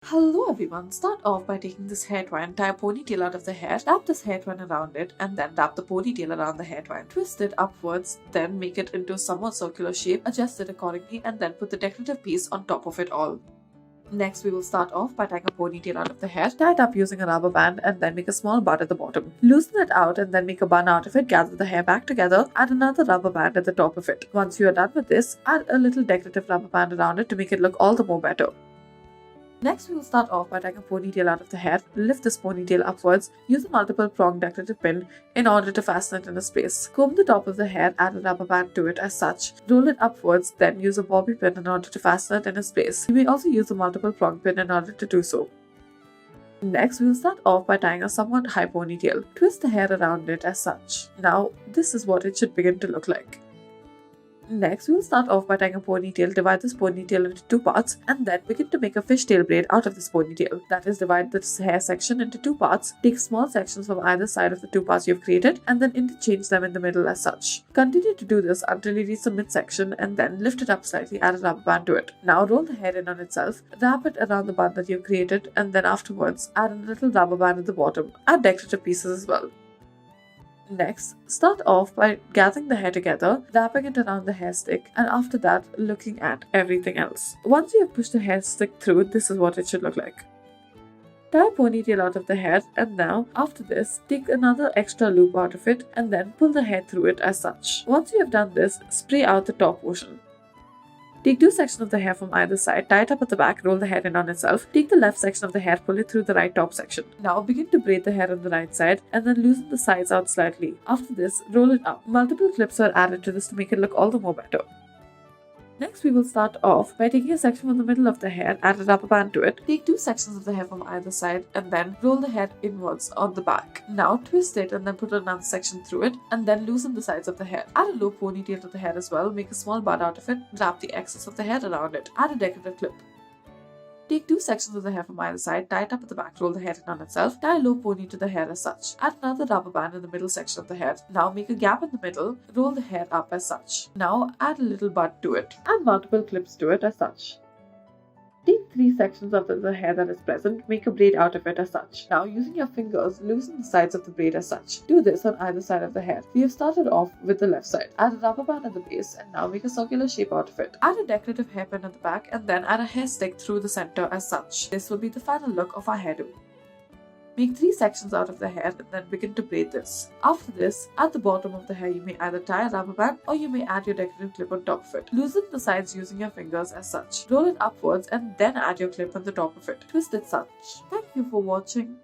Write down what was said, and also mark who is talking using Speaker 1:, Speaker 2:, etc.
Speaker 1: Hello everyone, start off by taking this hair twine, tie a ponytail out of the hair, wrap this hair twine around it, and then wrap the ponytail around the hair twine. Twist it upwards, then make it into a somewhat circular shape, adjust it accordingly, and then put the decorative piece on top of it all. Next, we will start off by tying a ponytail out of the hair, tie it up using a rubber band, and then make a small bun at the bottom. Loosen it out and then make a bun out of it, gather the hair back together, add another rubber band at the top of it. Once you are done with this, add a little decorative rubber band around it to make it look all the more better. Next, we will start off by tying a ponytail out of the hair. Lift this ponytail upwards. Use a multiple prong decorative pin in order to fasten it in a space. Comb the top of the hair, add a rubber band to it as such. Roll it upwards, then use a bobby pin in order to fasten it in a space. You may also use a multiple prong pin in order to do so. Next, we will start off by tying a somewhat high ponytail. Twist the hair around it as such. Now, this is what it should begin to look like. Next, we will start off by tying a ponytail, divide this ponytail into two parts, and then begin to make a fishtail braid out of this ponytail. That is, divide this hair section into two parts, take small sections from either side of the two parts you've created, and then interchange them in the middle as such. Continue to do this until you reach the midsection, and then lift it up slightly, add a rubber band to it. Now roll the hair in on itself, wrap it around the bun that you've created, and then afterwards, add a little rubber band at the bottom. Add decorative pieces as well. Next, start off by gathering the hair together, wrapping it around the hair stick, and after that, looking at everything else. Once you have pushed the hair stick through, this is what it should look like. Tie a ponytail out of the hair, and now, after this, take another extra loop out of it, and then pull the hair through it as such. Once you have done this, spray out the top portion. Take two sections of the hair from either side, tie it up at the back, roll the hair in on itself. Take the left section of the hair, pull it through the right top section. Now begin to braid the hair on the right side and then loosen the sides out slightly. After this, roll it up. Multiple clips are added to this to make it look all the more better. Next, we will start off by taking a section from the middle of the hair, add a rubber band to it, take two sections of the hair from either side, and then roll the hair inwards on the back. Now twist it and then put another section through it, and then loosen the sides of the hair. Add a low ponytail to the hair as well, make a small bun out of it, wrap the excess of the hair around it, add a decorative clip. Take two sections of the hair from either side, tie it up at the back, roll the hair in on itself, tie a low pony to the hair as such. Add another rubber band in the middle section of the hair. Now make a gap in the middle, roll the hair up as such. Now add a little bun to it. Add multiple clips to it as such. Take three sections of the hair that is present, make a braid out of it as such. Now using your fingers, loosen the sides of the braid as such. Do this on either side of the hair. We have started off with the left side. Add a rubber band at the base and now make a circular shape out of it. Add a decorative hairpin at the back and then add a hair stick through the center as such. This will be the final look of our hairdo. Make three sections out of the hair and then begin to braid this. After this, at the bottom of the hair you may either tie a rubber band or you may add your decorative clip on top of it. Loosen the sides using your fingers as such. Roll it upwards and then add your clip on the top of it. Twist it such. Thank you for watching.